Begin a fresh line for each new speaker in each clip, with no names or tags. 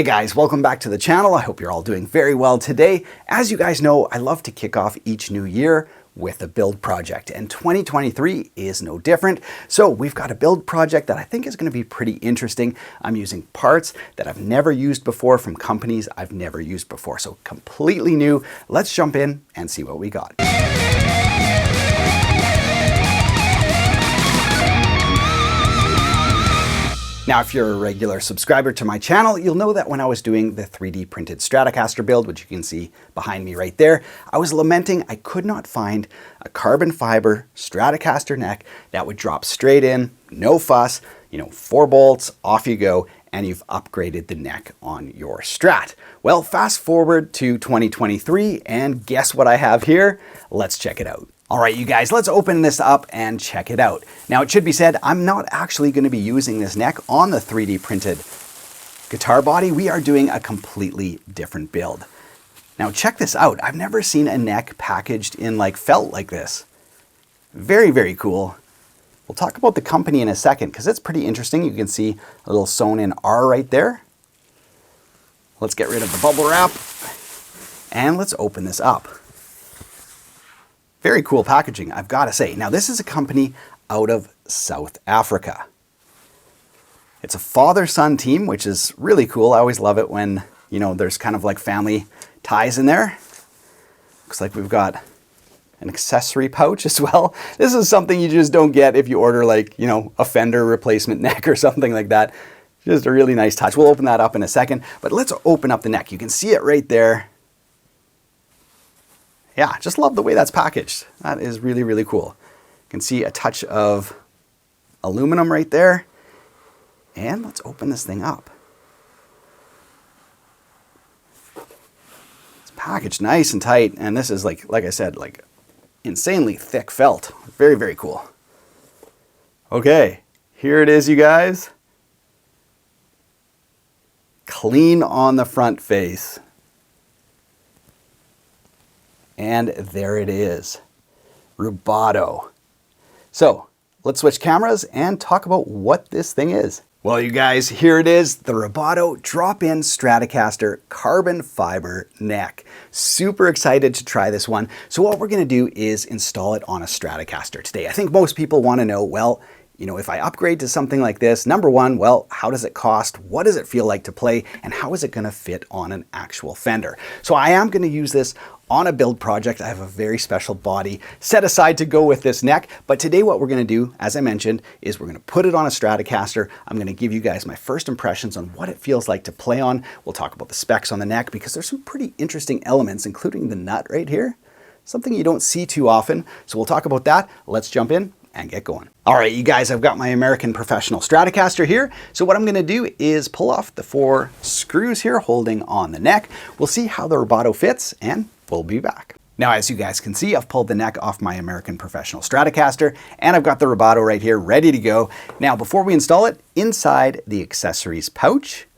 Hey guys, welcome back to the channel. I hope you're all doing very well today. As you guys know, I love to kick off each new year with a build project, and 2023 is no different. So we've got a build project that I think is going to be pretty interesting. I'm using parts that I've never used before from companies I've never used before. So completely new. Let's jump in and see what we got. Now, if you're a regular subscriber to my channel, you'll know that when I was doing the 3D printed Stratocaster build, which you can see behind me right there, I was lamenting I could not find a carbon fiber Stratocaster neck that would drop straight in, no fuss, 4 bolts, off you go, and you've upgraded the neck on your Strat. Well, fast forward to 2023, and guess what I have here? Let's check it out. All right, you guys, let's open this up and check it out. Now, it should be said, I'm not actually going to be using this neck on the 3D printed guitar body. We are doing a completely different build. Now, check this out. I've never seen a neck packaged in like felt like this. Very, very cool. We'll talk about the company in a second because it's pretty interesting. You can see a little sewn in R right there. Let's get rid of the bubble wrap and let's open this up. Very cool packaging, I've got to say. Now, this is a company out of South Africa. It's a father-son team, which is really cool. I always love it when, there's kind of like family ties in there. Looks like we've got an accessory pouch as well. This is something you just don't get if you order like, a fender replacement neck or something like that. Just a really nice touch. We'll open that up in a second, but let's open up the neck. You can see it right there. Yeah, just love the way that's packaged. That is really, really cool. You can see a touch of aluminum right there. And let's open this thing up. It's packaged nice and tight. And this is like I said, like insanely thick felt. Very, very cool. Okay, here it is, you guys. Clean on the front face. And there it is, rubato. So let's switch cameras and talk about what this thing is. Well, you guys, here it is, the rubato drop-in Stratocaster carbon fiber neck. Super excited to try this one. So what we're gonna do is install it on a Stratocaster today. I think most people wanna know, well, if I upgrade to something like this, number one, well, how does it cost? What does it feel like to play? And how is it gonna fit on an actual Fender? So I am gonna use this on a build project. I have a very special body set aside to go with this neck. But today what we're gonna do, as I mentioned, is we're gonna put it on a Stratocaster. I'm gonna give you guys my first impressions on what it feels like to play on. We'll talk about the specs on the neck because there's some pretty interesting elements, including the nut right here. Something you don't see too often. So we'll talk about that. Let's jump in and get going. All right, you guys, I've got my American Professional Stratocaster here. So what I'm gonna do is pull off the 4 screws here holding on the neck. We'll see how the rubato fits and we'll be back. Now, as you guys can see, I've pulled the neck off my American Professional Stratocaster and I've got the rubato right here ready to go. Now, before we install it, inside the accessories pouch,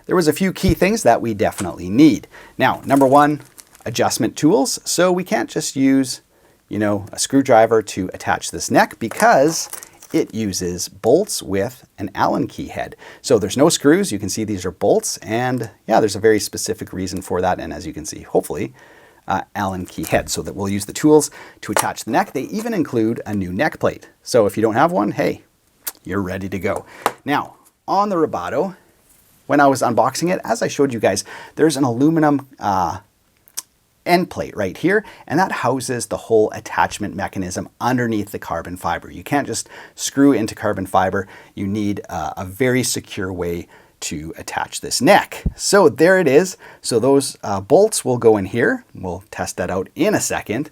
there was a few key things that we definitely need. Now, number one, adjustment tools. So we can't just use a screwdriver to attach this neck because it uses bolts with an Allen key head. So there's no screws. You can see these are bolts, and yeah, there's a very specific reason for that. And as you can see, hopefully, Allen key head, so that we'll use the tools to attach the neck. They even include a new neck plate. So if you don't have one, hey, you're ready to go. Now, on the rubato, when I was unboxing it, as I showed you guys, there's an aluminum end plate right here, and that houses the whole attachment mechanism underneath the carbon fiber. You can't just screw into carbon fiber. You need a very secure way to attach this neck. So there it is. So those bolts will go in here. We'll test that out in a second.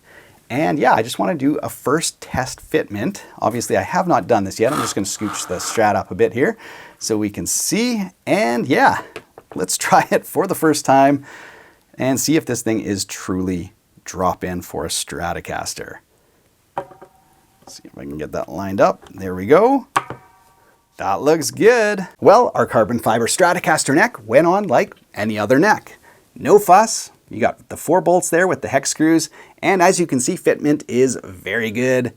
And yeah, I just want to do a first test fitment. Obviously, I have not done this yet. I'm just going to scooch the Strat up a bit here so we can see. And yeah, let's try it for the first time and see if this thing is truly drop-in for a Stratocaster. Let's see if I can get that lined up. There we go. That looks good. Well, our carbon fiber Stratocaster neck went on like any other neck. No fuss. You got the 4 bolts there with the hex screws. And as you can see, fitment is very good.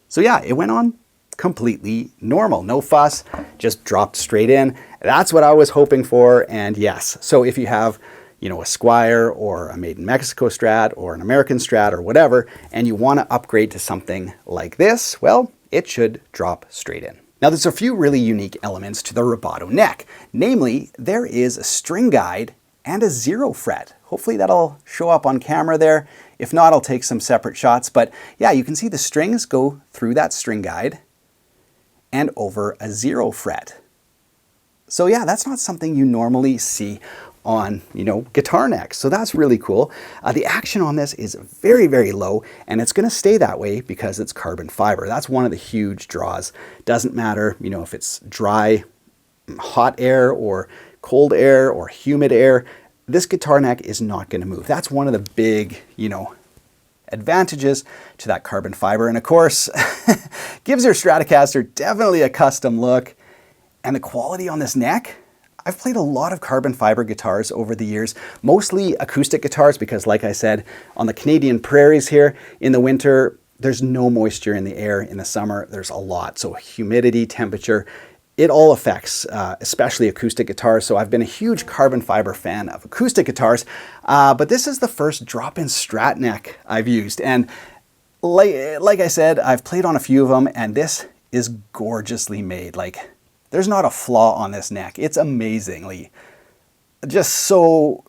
So yeah, it went on completely normal. No fuss, just dropped straight in. That's what I was hoping for, and yes. So if you have, you know, a Squire or a Made in Mexico Strat or an American Strat or whatever, and you want to upgrade to something like this, well, it should drop straight in. Now there's a few really unique elements to the rubato neck. Namely, there is a string guide and a 0 fret. Hopefully that'll show up on camera there. If not, I'll take some separate shots. But yeah, you can see the strings go through that string guide and over a 0 fret. So yeah, that's not something you normally see on, you know, guitar necks. So that's really cool. The action on this is very, very low, and it's going to stay that way because it's carbon fiber. That's one of the huge draws. Doesn't matter, you know, if it's dry, hot air or cold air or humid air, this guitar neck is not going to move. That's one of the big, you know, advantages to that carbon fiber. And of course, gives your Stratocaster definitely a custom look. And the quality on this neck, I've played a lot of carbon fiber guitars over the years, mostly acoustic guitars because, like I said, on the Canadian prairies here in the winter, there's no moisture in the air. In the summer, there's a lot. So humidity, temperature, it all affects, especially acoustic guitars. So I've been a huge carbon fiber fan of acoustic guitars, but this is the first drop-in Strat neck I've used. And like I said, I've played on a few of them, and this is gorgeously made. Like, there's not a flaw on this neck. It's amazingly, just so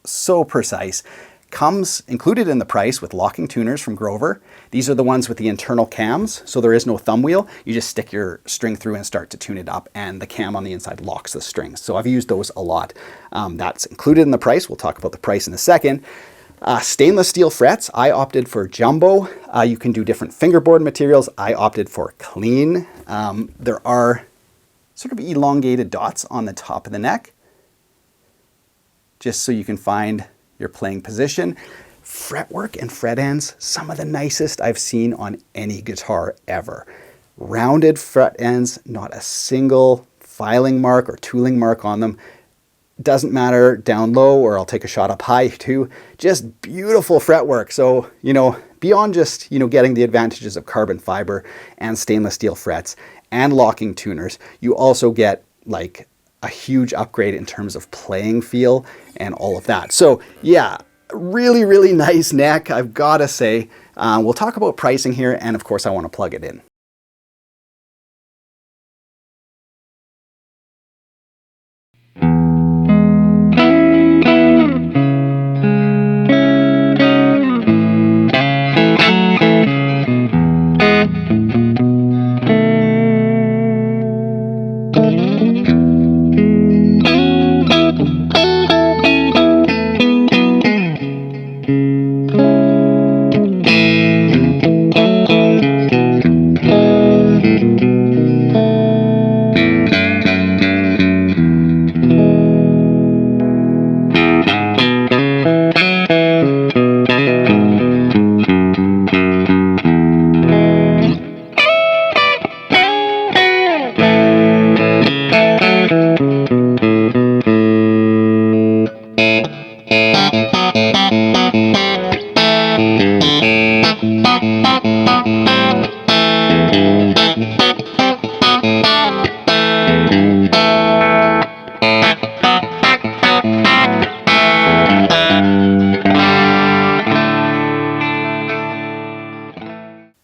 precise. Comes included in the price with locking tuners from Grover. These are the ones with the internal cams, so there is no thumb wheel. You just stick your string through and start to tune it up, and the cam on the inside locks the strings. So I've used those a lot. That's included in the price. We'll talk about the price in a second. Stainless steel frets. I opted for jumbo. You can do different fingerboard materials. I opted for clean. There are sort of elongated dots on the top of the neck, just so you can find your playing position. Fretwork and fret ends, some of the nicest I've seen on any guitar ever. Rounded fret ends, not a single filing mark or tooling mark on them. Doesn't matter down low, or I'll take a shot up high too. Just beautiful fretwork. So, you know, beyond just, you know, getting the advantages of carbon fiber and stainless steel frets and locking tuners, you also get like a huge upgrade in terms of playing feel and all of that. So yeah, really, really nice neck, I've got to say. We'll talk about pricing here, and of course I want to plug it in.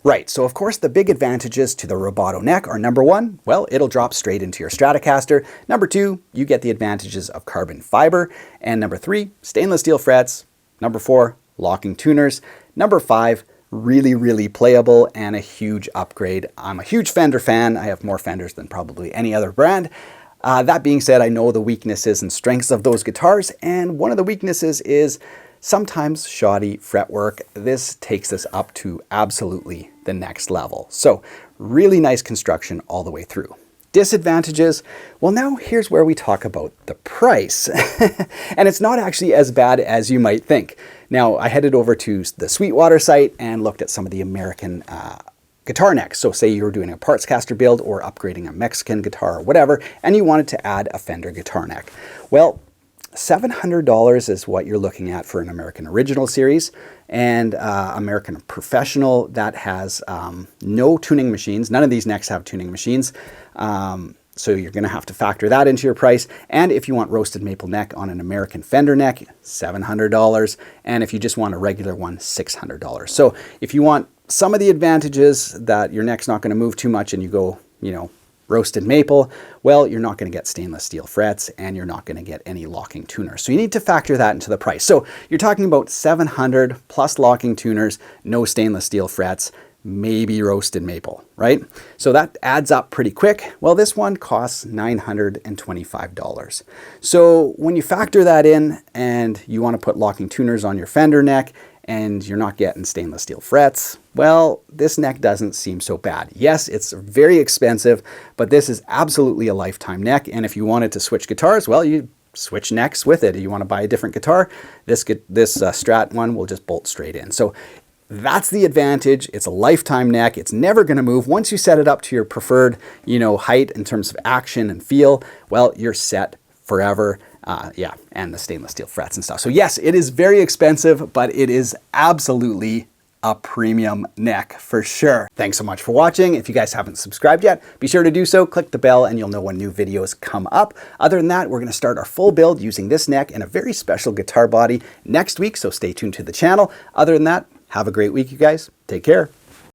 Right, so of course the big advantages to the rubato neck are: number one, well, it'll drop straight into your Stratocaster. Number two, you get the advantages of carbon fiber. And number three, stainless steel frets. Number four, locking tuners. Number five, really, really playable and a huge upgrade. I'm a huge Fender fan. I have more Fenders than probably any other brand. That being said, I know the weaknesses and strengths of those guitars, and one of the weaknesses is sometimes shoddy fretwork. This takes us up to absolutely the next level. So really nice construction all the way through. Disadvantages, well, now here's where we talk about the price. And it's not actually as bad as you might think. Now, I headed over to the Sweetwater site and looked at some of the American guitar necks. So say you were doing a parts caster build or upgrading a Mexican guitar or whatever, and you wanted to add a Fender guitar neck. Well, $700 is what you're looking at for an American Original series, and American Professional that has no tuning machines. None of these necks have tuning machines. So you're going to have to factor that into your price. And if you want roasted maple neck on an American Fender neck, $700. And if you just want a regular one, $600. So if you want some of the advantages that your neck's not going to move too much and you go, you know, roasted maple, well, you're not going to get stainless steel frets and you're not going to get any locking tuners. So you need to factor that into the price. So you're talking about $700 plus locking tuners, no stainless steel frets, maybe roasted maple, right? So that adds up pretty quick. Well, this one costs $925. So when you factor that in and you want to put locking tuners on your Fender neck and you're not getting stainless steel frets, well, this neck doesn't seem so bad. Yes, it's very expensive, but this is absolutely a lifetime neck. And if you wanted to switch guitars, well, you switch necks with it. If you want to buy a different guitar, this Strat one will just bolt straight in. So that's the advantage. It's a lifetime neck. It's never going to move. Once you set it up to your preferred, you know, height in terms of action and feel, well, you're set forever. Yeah, and the stainless steel frets and stuff. So yes, it is very expensive, but it is absolutely a premium neck for sure. Thanks so much for watching. If you guys haven't subscribed yet, be sure to do so. Click the bell and you'll know when new videos come up. Other than that, we're going to start our full build using this neck and a very special guitar body next week, so stay tuned to the channel. Other than that, have a great week, you guys. Take care.